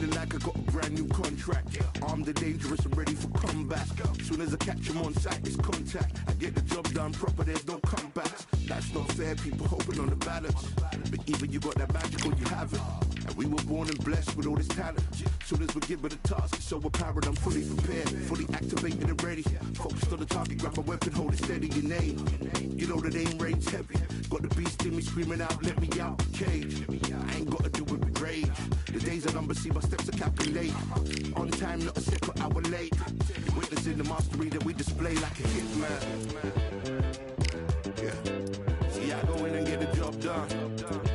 feeling like I got a brand new contract. Armed and dangerous and ready for combat. Soon as I catch him on sight, it's contact. I get the job done proper, there's no comebacks. That's not fair, people hoping on the balance. But either you got that magic or you haven't. And we were born and blessed with all this talent. Soon as we're given a task, it's so apparent I'm fully prepared, fully activated and ready. Focused on the target, grab my weapon, hold it steady, your name. You know that aim range heavy. Got the beast in me screaming out, let me out the cage. I ain't gotta do it with rage. The days are numbered, see my steps are calculate. On time, not a second hour late. Witnessing the mastery that we display like a hitman. Yeah. See, I go in and get the job done.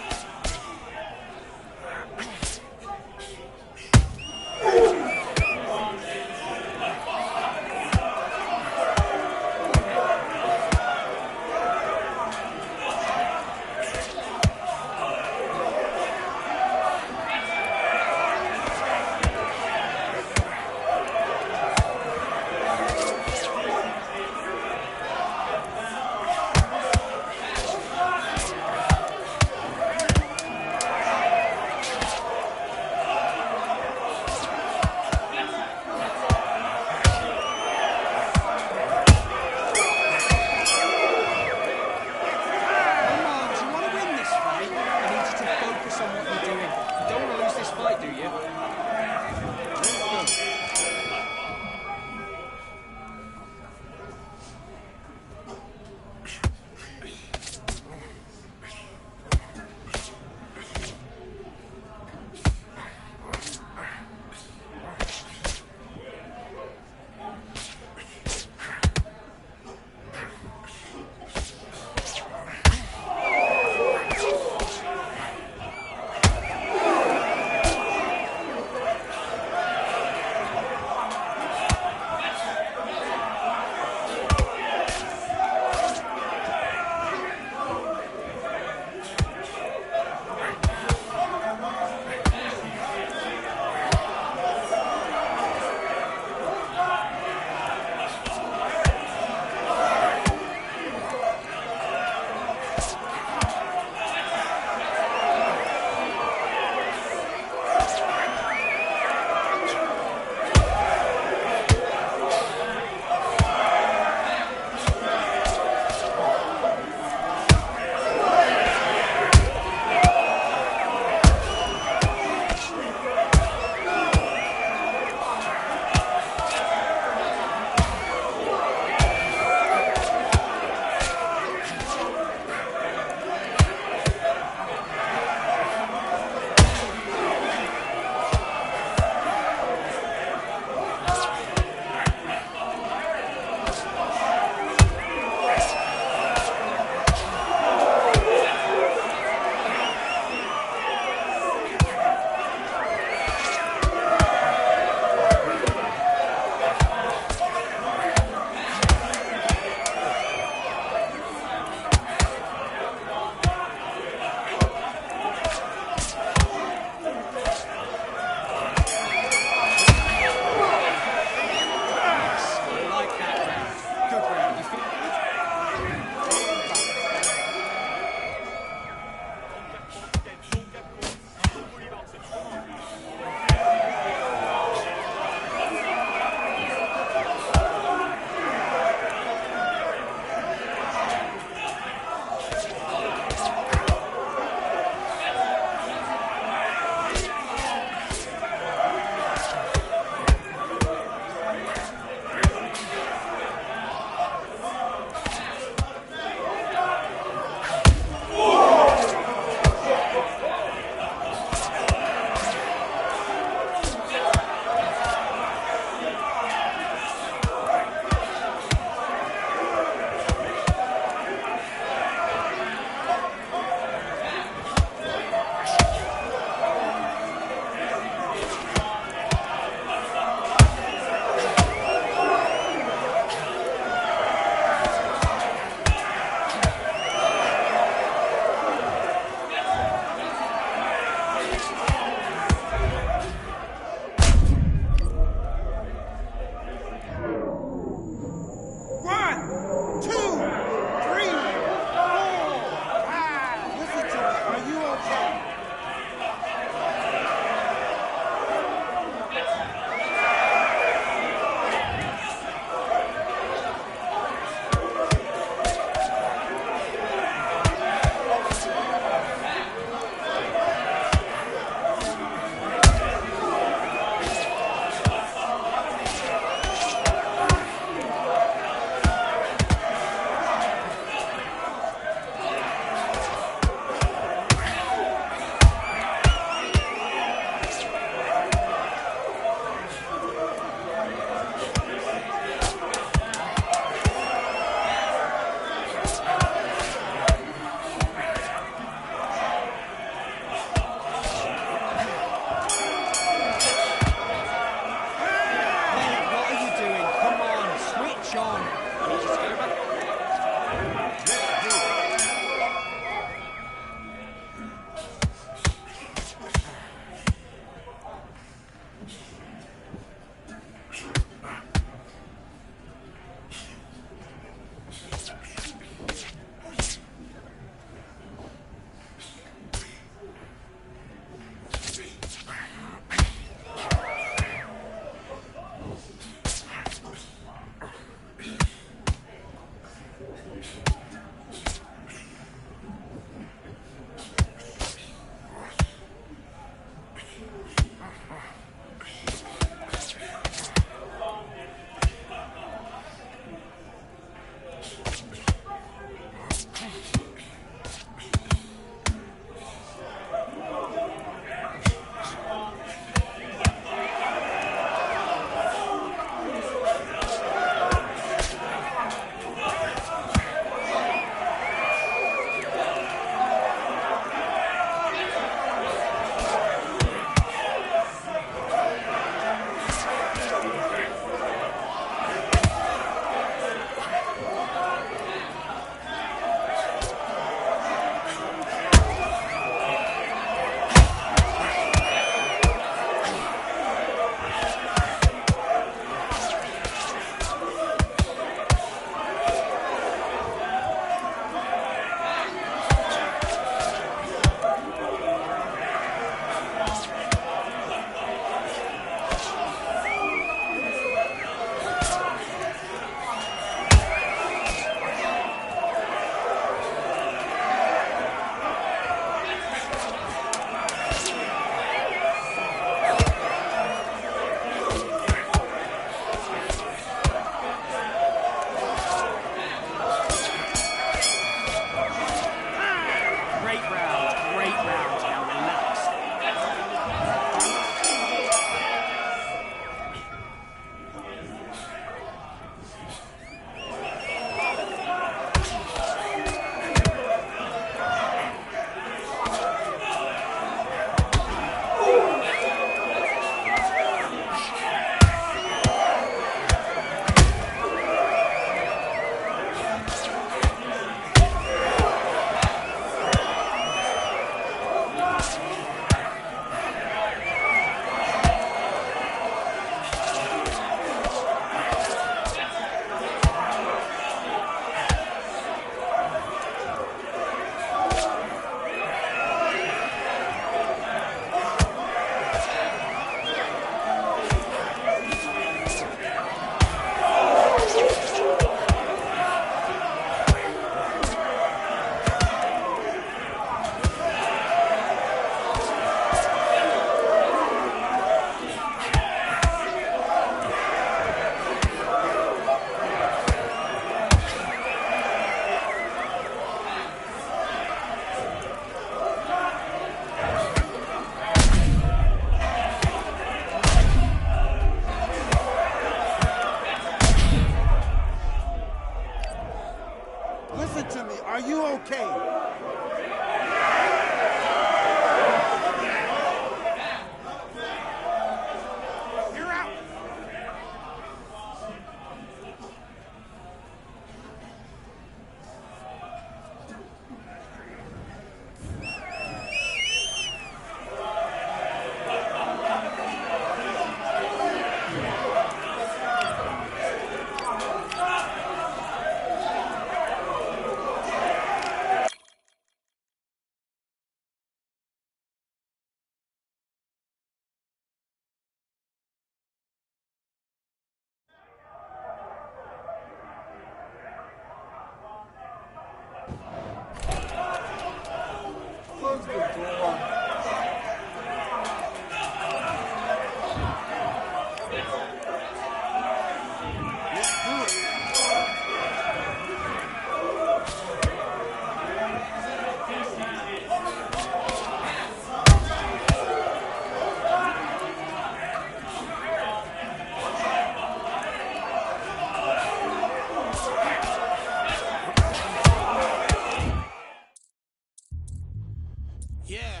Yeah.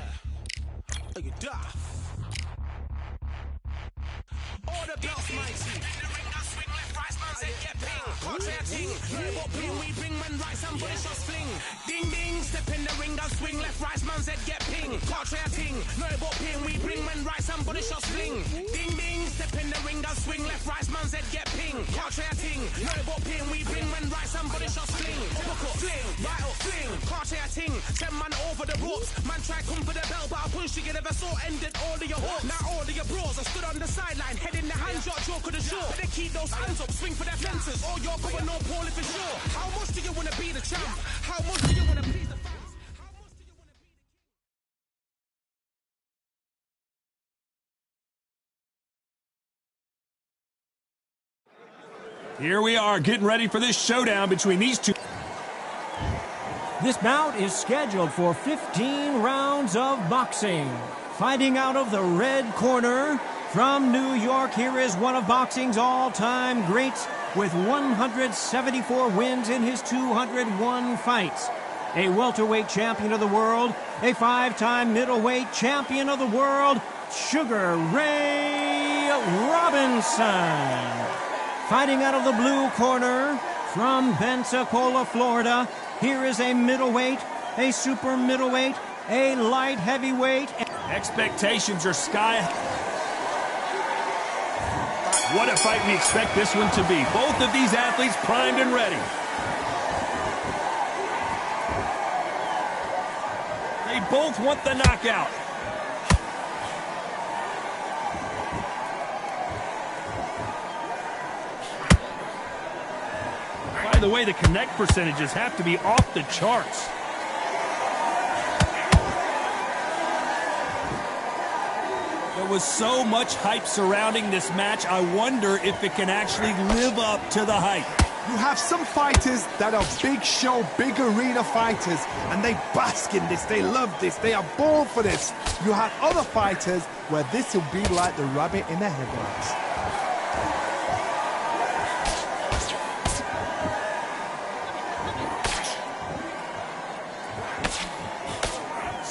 Look at that. All the belts, mighty. Swing left, right, man said get ping. Contrary ting. What ping we bring when right, somebody shots fling. Ding ding, step in the ring and swing left, right, man said get ping. Contrary ting. No, what ping we bring when right, somebody shots fling. Ding ding, step in the ring and swing left, right, man said get ping. Contrary ting. No, what ping we bring when right, somebody shots fling. Book up, fling, right up, fling. Contrary ting. 10 man over the ropes. Man try come for the bell, but I punched you never saw ended all of your hopes. Now all of your bros are stood on the sideline, head in the hand, shot, joke of the show. Better keep those hands up, swing for their fences, or you're going no poorly for sure. How much do you want to be the champ? How much do you want to please the fans? How much do you want to be the king? Here we are, getting ready for this showdown between these two. This bout is scheduled for 15 rounds of boxing. Fighting out of the red corner, from New York, here is one of boxing's all-time greats with 174 wins in his 201 fights. A welterweight champion of the world, a 5-time middleweight champion of the world, Sugar Ray Robinson. Fighting out of the blue corner, from Pensacola, Florida, here is a middleweight, a super middleweight, a light heavyweight. Expectations are sky high. What a fight we expect this one to be. Both of these athletes primed and ready. They both want the knockout. By the way, the connect percentages have to be off the charts. There was so much hype surrounding this match, I wonder if it can actually live up to the hype. You have some fighters that are big show, big arena fighters, and they bask in this, they love this, they are born for this. You have other fighters where this will be like the rabbit in the headlights.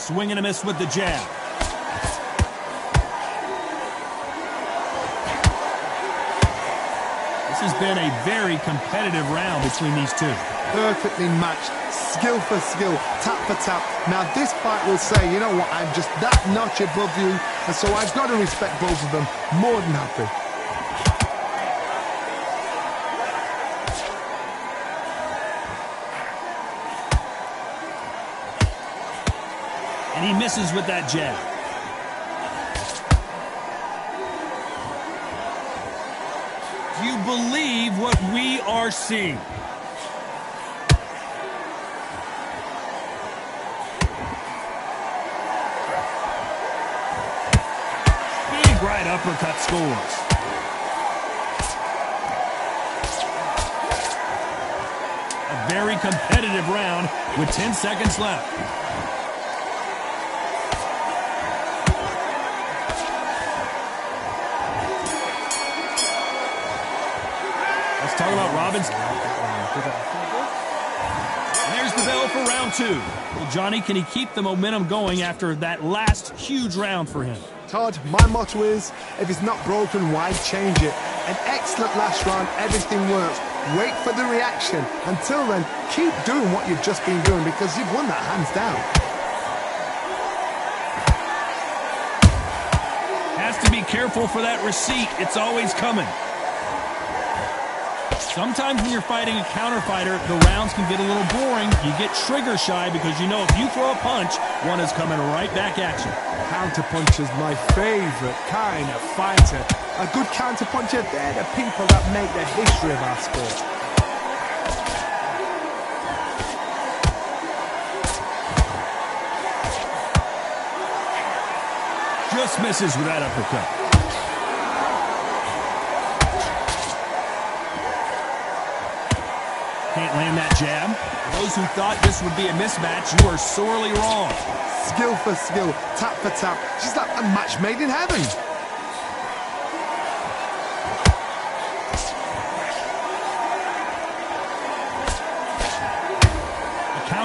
Swing and a miss with the jab. This has been a very competitive round between these two. Perfectly matched, skill for skill, tap for tap. Now this fight will say, you know what, I'm just that notch above you, and so I've got to respect both of them more than happy. And he misses with that jab. Do you believe what we are seeing? Big right uppercut scores. A very competitive round with 10 seconds left. Talk about Robinson. And there's the bell for round two. Well, Johnny, can he keep the momentum going after that last huge round for him? Todd, my motto is, if it's not broken, why change it? An excellent last round, everything works. Wait for the reaction. Until then, keep doing what you've just been doing because you've won that hands down. Has to be careful for that receipt. It's always coming. Sometimes when you're fighting a counter fighter, the rounds can get a little boring. You get trigger shy because you know if you throw a punch, one is coming right back at you. Counter puncher's my favorite kind of fighter. A good counter puncher, they're the people that make the history of our sport. Just misses with that uppercut. Can't land that jab. Those who thought this would be a mismatch, you are sorely wrong. Skill for skill, tap for tap. She's like a match made in heaven.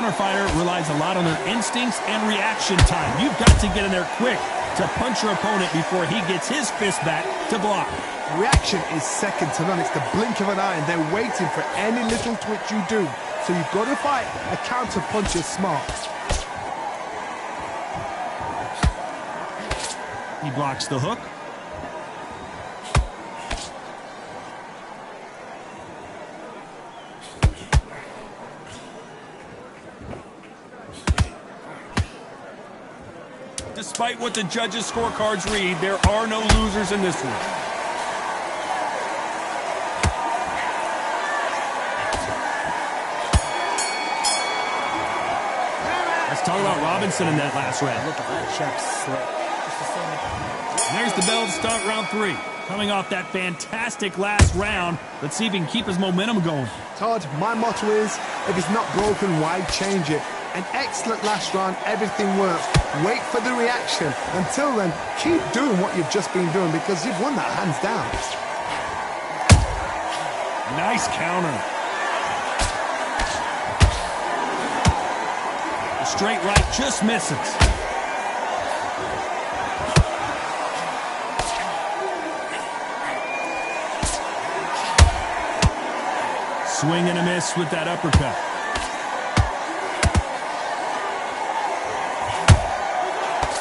counterfighter relies a lot on their instincts and reaction time. You've got to get in there quick to punch your opponent before he gets his fist back to block. Reaction is second to none. It's the blink of an eye, and they're waiting for any little twitch you do. So you've got to fight a counter punch is smart. He blocks the hook. Despite what the judges' scorecards read, there are no losers in this one. Let's talk about Robinson in that last round. Look at that chap slip. There's the bell to start round 3. Coming off that fantastic last round, let's see if he can keep his momentum going. Todd, my motto is, if it's not broken, why change it? An excellent last round, everything works. Wait for the reaction. Until then, keep doing what you've just been doing because you've won that hands down. Nice counter. The straight right just misses. Swing and a miss with that uppercut.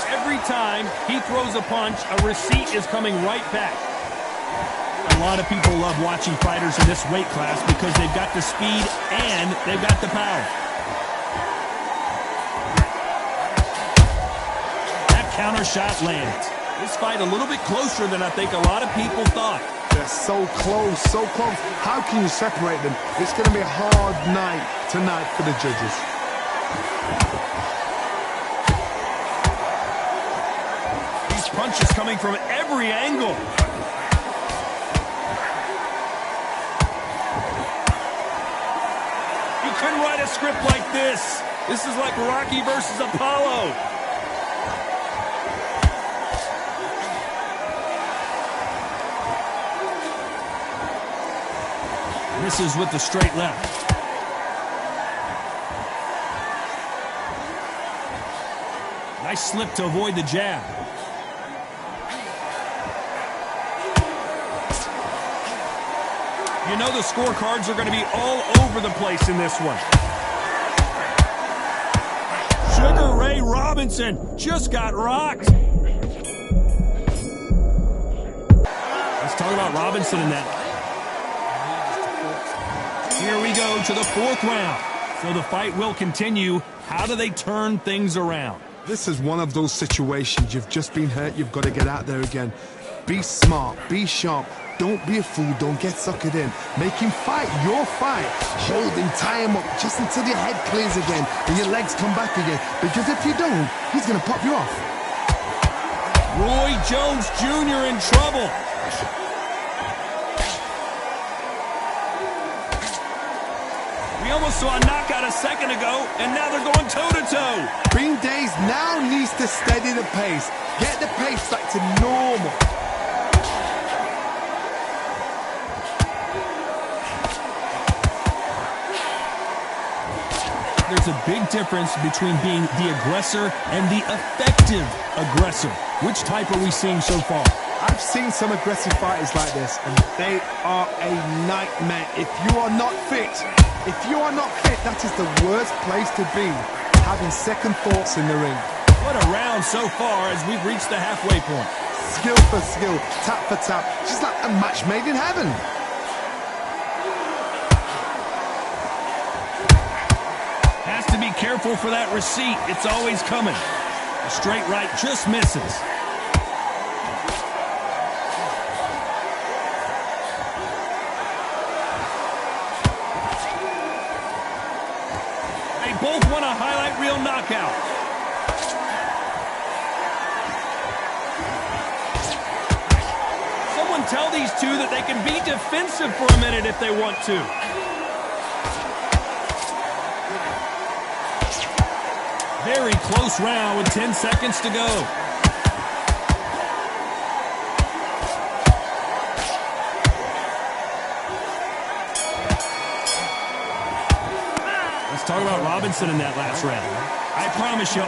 Every time he throws a punch, a receipt is coming right back. A lot of people love watching fighters in this weight class because they've got the speed and they've got the power. That counter shot lands. This fight a little bit closer than I think a lot of people thought. They're so close, so close. How can you separate them? It's going to be a hard night tonight for the judges. These punches coming from every angle. You couldn't write a script like this. This is like Rocky versus Apollo. Misses with the straight left. Nice slip to avoid the jab. You know the scorecards are going to be all over the place in this one. Sugar Ray Robinson just got rocked. Let's talk about Robinson in that. Here we go to the 4th round. So the fight will continue. How do they turn things around? This is one of those situations. You've just been hurt. You've got to get out there again. Be smart. Be sharp. Don't be a fool. Don't get suckered in. Make him fight your fight. Hold him. Tie him up just until your head clears again and your legs come back again. Because if you don't, he's going to pop you off. Roy Jones Jr. in trouble. We almost saw a knockout a second ago, and now they're going toe-to-toe. Bean Days now needs to steady the pace. Get the pace back to normal. There's a big difference between being the aggressor and the effective aggressor. Which type are we seeing so far? I've seen some aggressive fighters like this, and they are a nightmare. If you are not fit, that is the worst place to be, having second thoughts in the ring. What a round so far as we've reached the halfway point. Skill for skill, tap for tap, just like a match made in heaven. Has to be careful for that receipt. It's always coming. The straight right just misses. They both want a highlight reel knockout. Someone tell these two that they can be defensive for a minute if they want to. Very close round with 10 seconds to go. The Let's talk about Robinson in that last round. I promise you.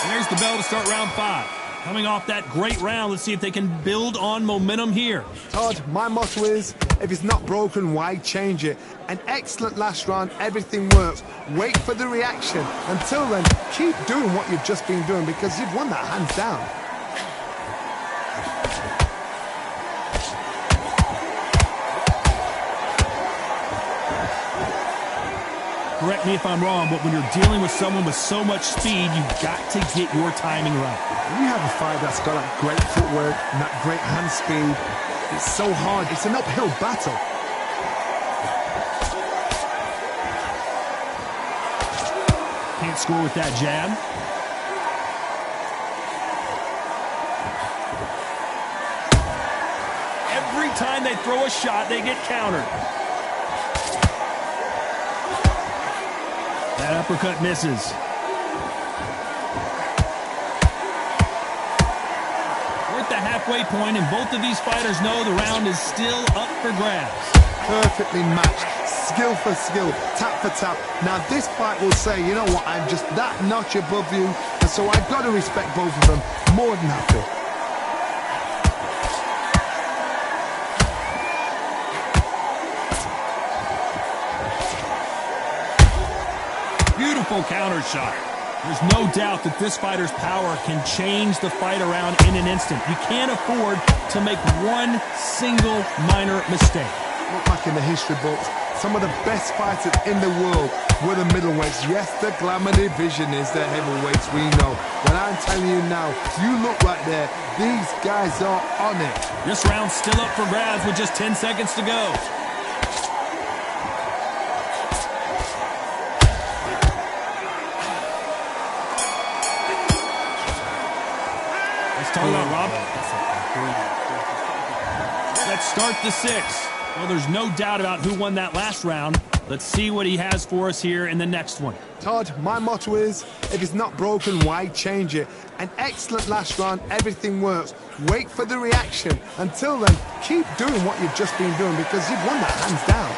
And there's the bell to start round 5. Coming off that great round, let's see if they can build on momentum here. Todd, my motto is, if it's not broken, why change it? An excellent last round, everything works. Wait for the reaction. Until then, keep doing what you've just been doing because you've won that hands down. Correct me if I'm wrong, but when you're dealing with someone with so much speed, you've got to get your timing right. When you have a fighter that's got that great footwork and that great hand speed, it's so hard. It's an uphill battle. Can't score with that jab. Every time they throw a shot, they get countered. That uppercut misses. We're at the halfway point, and both of these fighters know the round is still up for grabs. Perfectly matched, skill for skill, tap for tap. Now this fight will say, you know what, I'm just that notch above you, and so I've got to respect both of them more than happy. Beautiful counter shot. There's no doubt that this fighter's power can change the fight around in an instant. You can't afford to make one single minor mistake. Look back in the history books, some of the best fighters in the world were the middleweights. Yes, the glamour division is the heavyweights, we know. But I'm telling you now, you look right there, these guys are on it. This round's still up for grabs with just 10 seconds to go. Talk about Rob. Let's start the 6th. Well, there's no doubt about who won that last round. Let's see what he has for us here in the next one. Todd, my motto is, if it's not broken, why change it? An excellent last round, everything works. Wait for the reaction. Until then, keep doing what you've just been doing because you've won that hands down.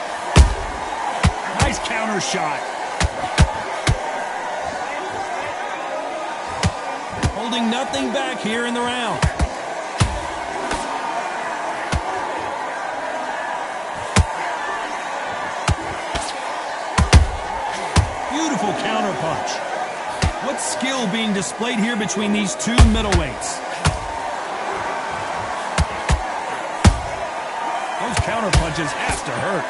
Nice counter shot. Holding nothing back here in the round. Beautiful counter punch. What skill being displayed here between these two middleweights. Those counter punches have to hurt.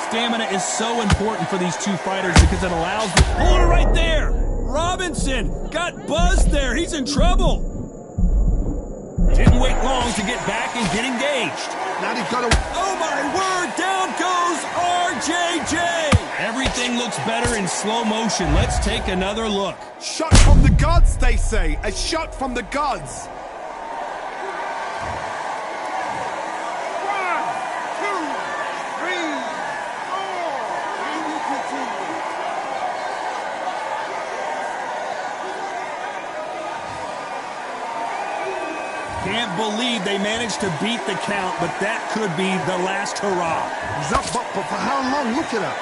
Stamina is so important for these two fighters because it allows them... Hold it right there! Robinson got buzzed there. He's in trouble. Didn't wait long to get back and get engaged. Now they've got to... Oh, my word! Down goes RJJ! Everything looks better in slow motion. Let's take another look. Shot from the gods, they say. A shot from the gods. 1, 2, 3, 4. And we continue. Can't believe they managed to beat the count, but that could be the last hurrah. He's up, but for how long? Look at that.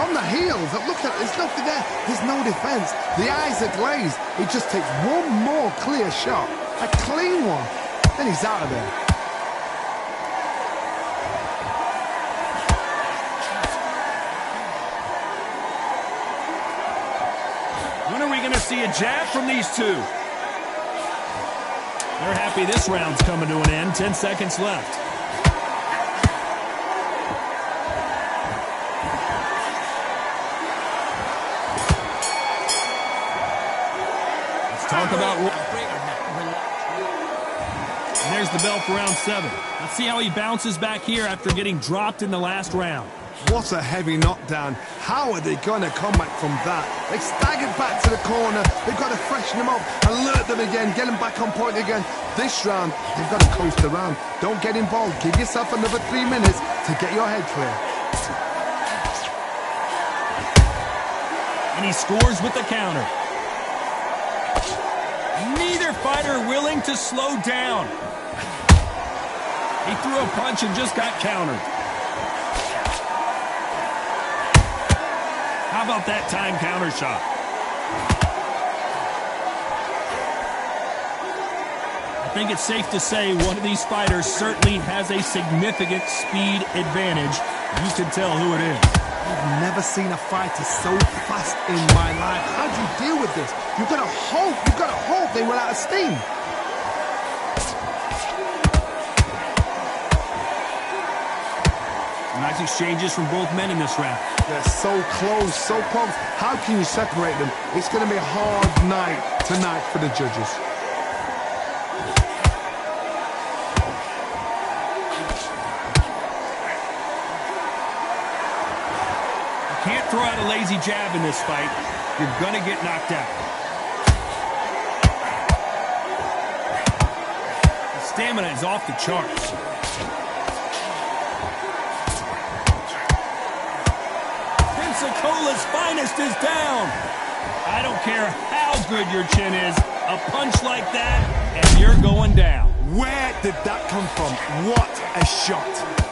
On the heels. Look at it. There's nothing there. There's no defense. The eyes are glazed. He just takes one more clear shot. A clean one. Then he's out of there. When are we going to see a jab from these two? They're happy this round's coming to an end. 10 seconds left. Let's talk about... And there's the bell for round 7. Let's see how he bounces back here after getting dropped in the last round. What a heavy knockdown. How are they going to come back from that? They staggered back to the corner. They've got to freshen them up, alert them again, get them back on point again. This round, they've got to coast around. Don't get involved. Give yourself another 3 minutes to get your head clear. And he scores with the counter. Neither fighter willing to slow down. He threw a punch and just got countered. How about that time counter shot? I think it's safe to say one of these fighters certainly has a significant speed advantage. You can tell who it is. I've never seen a fighter so fast in my life. How do you deal with this? You've got to hope they run out of steam. Nice exchanges from both men in this round. They're so close, so close. How can you separate them? It's going to be a hard night tonight for the judges. Can't throw out a lazy jab in this fight. You're gonna get knocked out. The stamina is off the charts. Pensacola's finest is down. I don't care how good your chin is. A punch like that, and you're going down. Where did that come from? What a shot.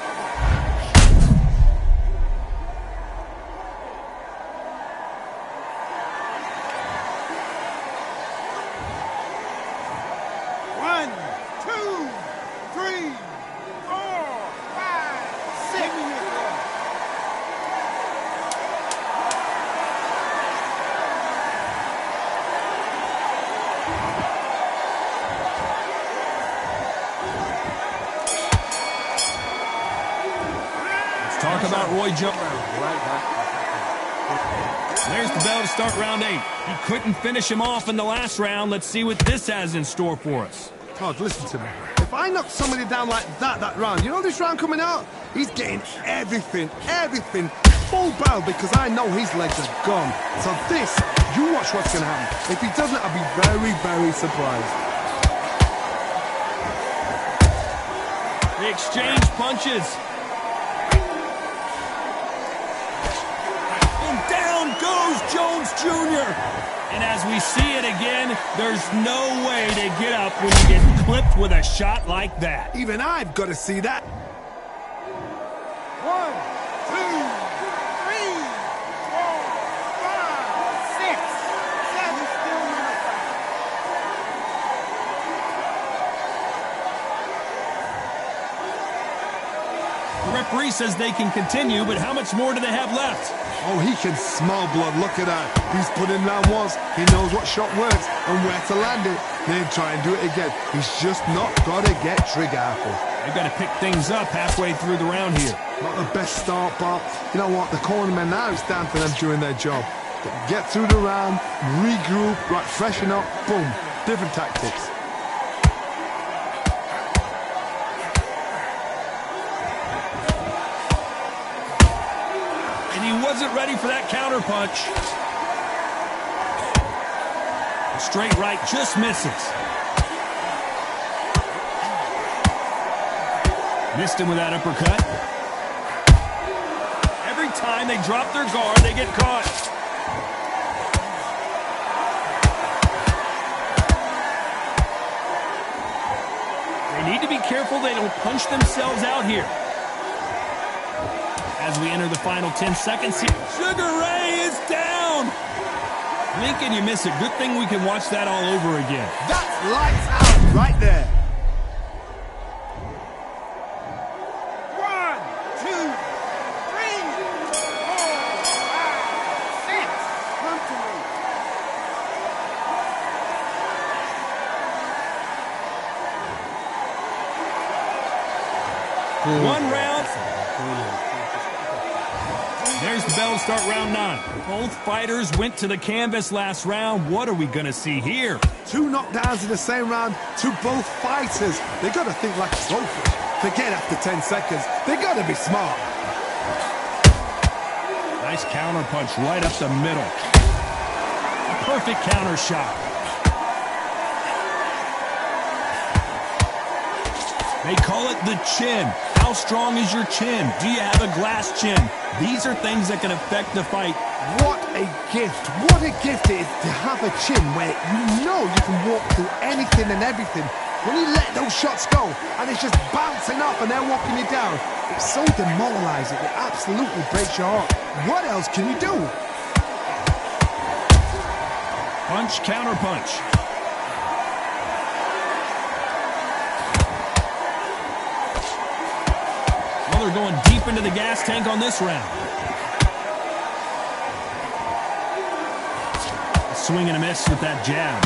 Talk about Roy Jones. There's the bell to start round 8. He couldn't finish him off in the last round. Let's see what this has in store for us. Todd, listen to me. If I knock somebody down like that round, you know this round coming out? He's getting everything, full barrel because I know his legs are gone. So this, you watch what's going to happen. If he doesn't, I'll be very, very surprised. They exchange punches. Goes Jones Jr. And as we see it again, there's no way to get up when you get clipped with a shot like that. Even I've got to see that. 1, 2, 3, 4, 5, 6, 7, still in the fight. The referee says they can continue, but how much more do they have left? Oh, he can smell blood. Look at that. He's put in round once. He knows what shot works and where to land it. Then try and do it again. He's just not got to get trigger-happy. They've got to pick things up halfway through the round here. Not the best start, but you know what? The cornermen now, it's down to them doing their job. Get through the round, regroup, right, freshen up, boom. Different tactics. He wasn't ready for that counter punch. A straight right just misses. Missed him with that uppercut. Every time they drop their guard, they get caught. They need to be careful they don't punch themselves out here. As we enter the final 10 seconds here. Sugar Ray is down! Lincoln, you miss it. Good thing we can watch that all over again. That's lights out right there. 1, 2, 3, 4, 5, 6. Come to me. One round. There's the bell to start round 9. Both fighters went to the canvas last round. What are we going to see here? 2 knockdowns in the same round to both fighters. They got to think like a goldfish. Forget after 10 seconds. They got to be smart. Nice counter punch right up the middle. A perfect counter shot. They call it the chin. How strong is your chin? Do you have a glass chin? These are things that can affect the fight. What a gift. What a gift it is to have a chin where you know you can walk through anything and everything. When you let those shots go and it's just bouncing up and they're walking you down, it's so demoralizing. It absolutely breaks your heart. What else can you do? Punch, counter punch. Well, they're going deep into the gas tank on this round. A swing and a miss with that jab.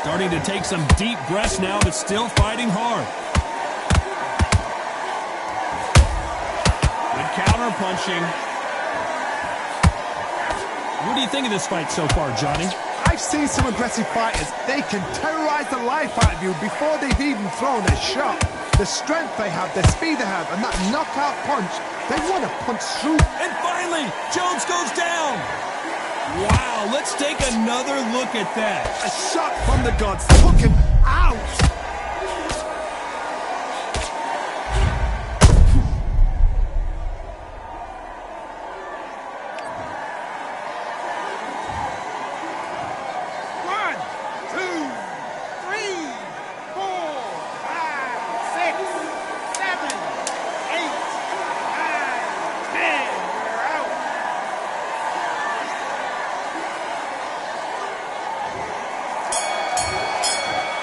Starting to take some deep breaths now, but still fighting hard. Good counter punching. What do you think of this fight so far, Johnny? I've seen some aggressive fighters. They can terrorize the life out of you before they've even thrown a shot. The strength they have, the speed they have, and that knockout punch, they want to punch through. And finally, Jones goes down. Wow, let's take another look at that. A shot from the gods took him out.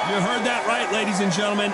You heard that right, ladies and gentlemen.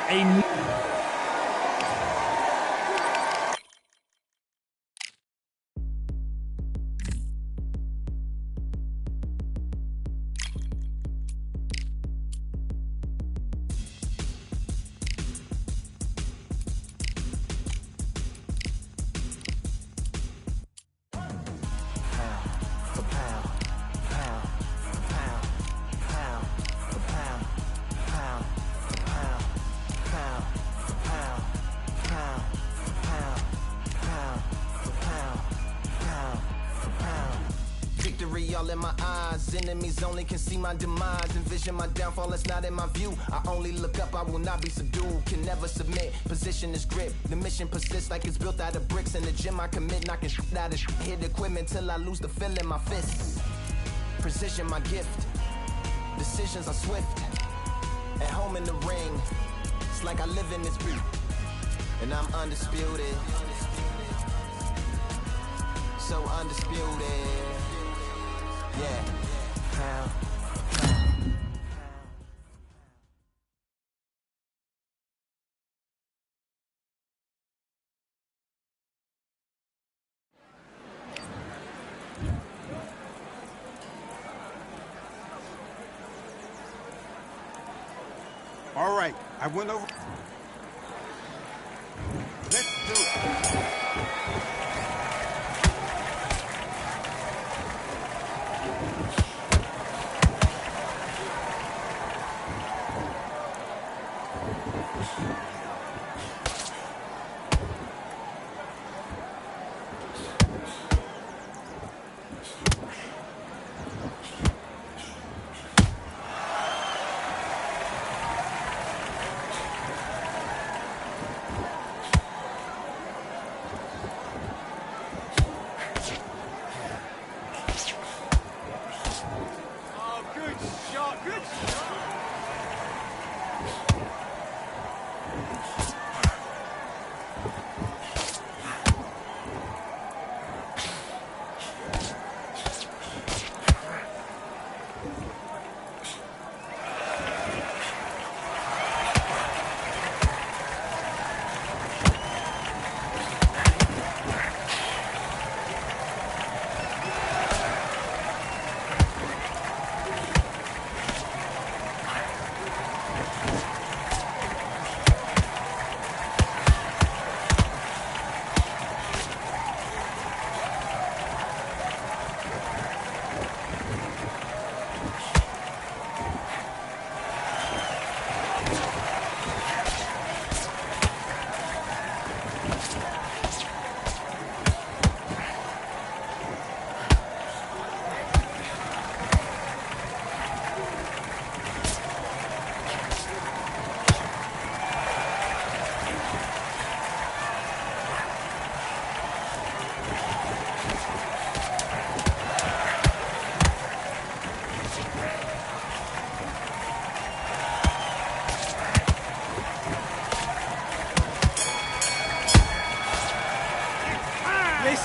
Victory all in my eyes, enemies only can see my demise. Envision my downfall, it's not in my view. I only look up, I will not be subdued. Can never submit, position is grip. The mission persists like it's built out of bricks. In the gym I commit, knocking shit out of shit. Hit equipment till I lose the feel in my fists. Precision my gift, decisions are swift. At home in the ring, it's like I live in this beat. And I'm undisputed, so undisputed. Yeah. All right, I went over. Let's do it. Good shot.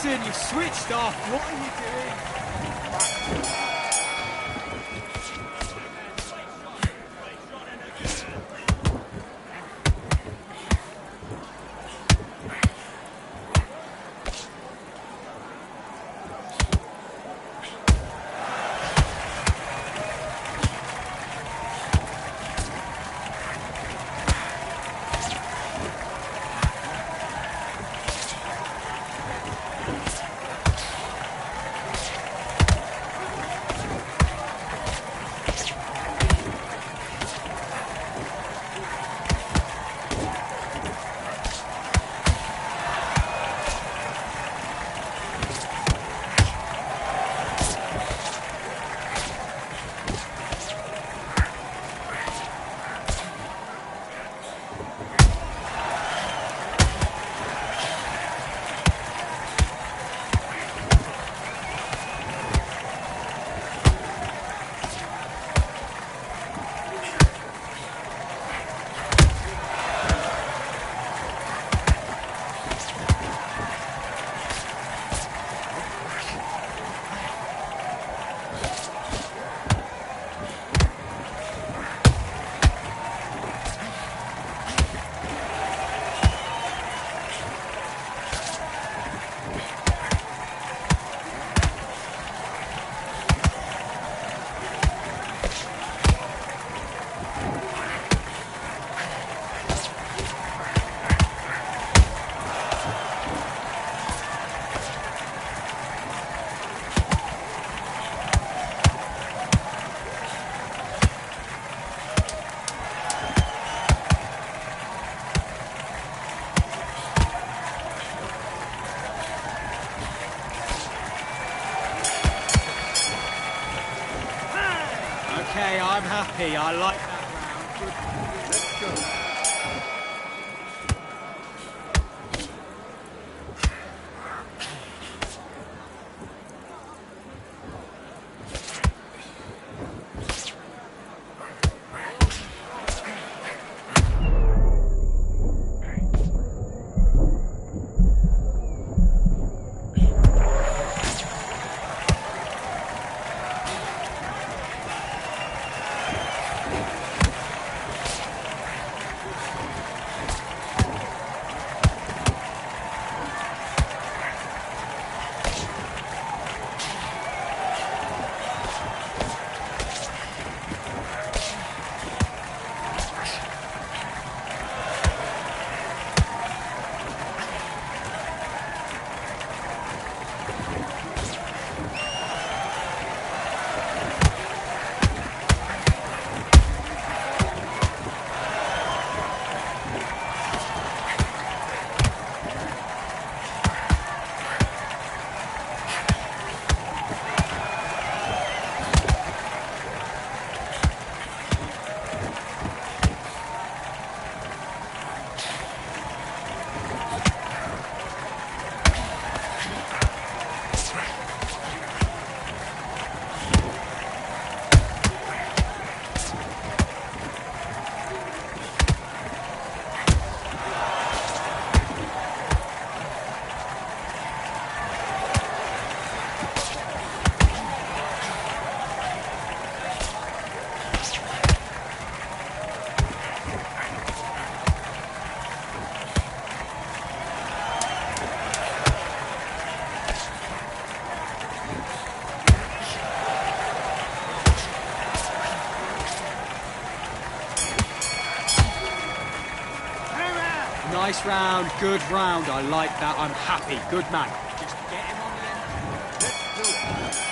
Listen, you switched off. What are you doing? Okay, I'm happy. I like that round. Good. Let's go. Nice round, good round. I like that. I'm happy. Good man. Just get him on the end. Let's do it.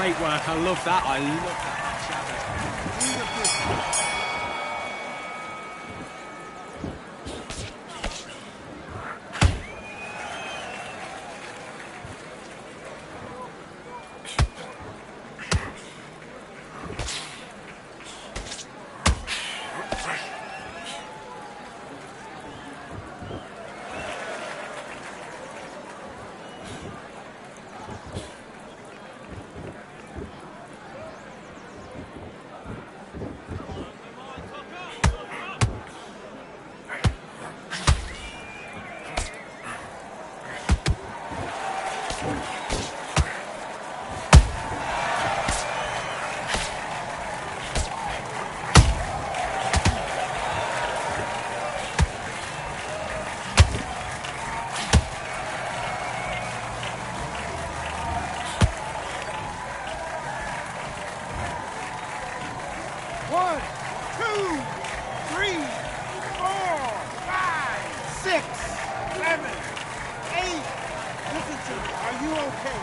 Great work. I love that. I love that. King of this. One, two, three, 4, 5, 6, 7, 8. Listen to me. Are you okay?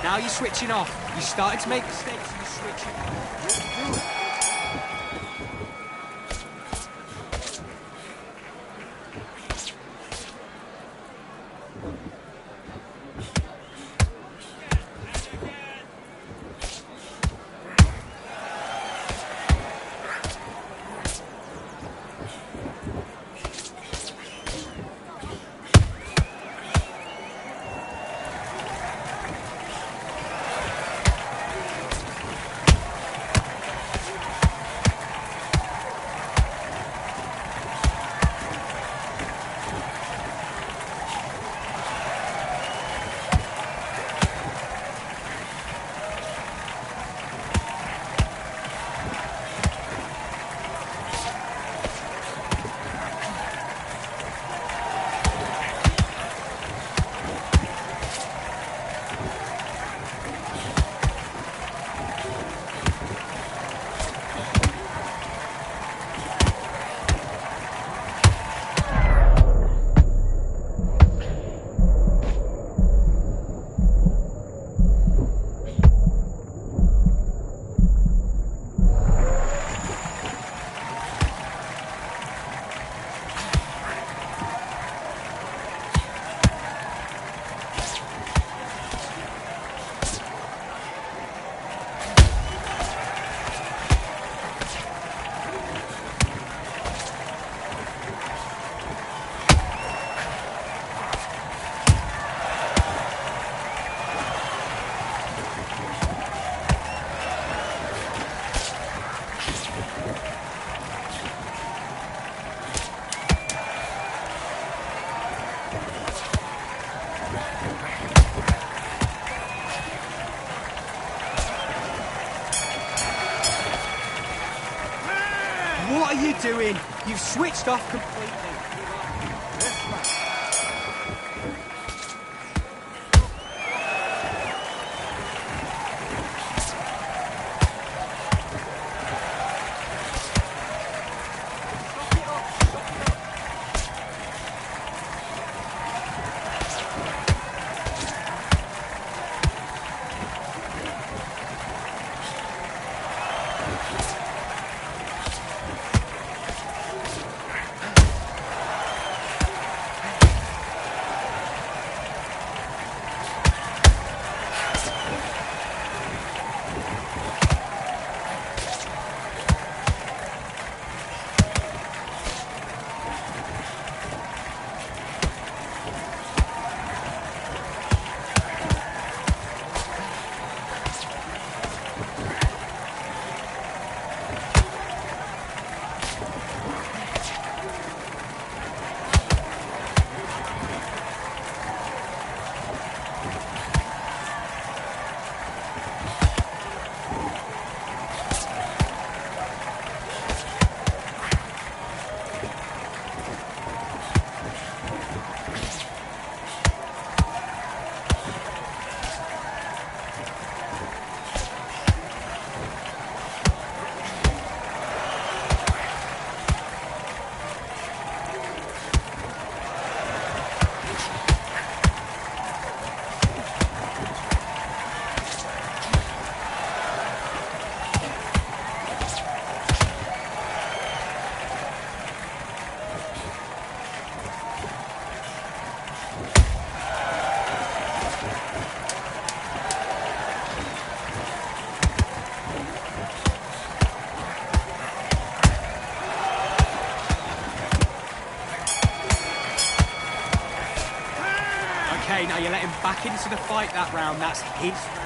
Now you're switching off. You started to make mistakes and you're switching off. Let's do it. What are you doing? You've switched off completely. Okay, now you let him back into the fight that round. That's his round.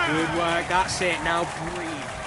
Good work, that's it. Now breathe.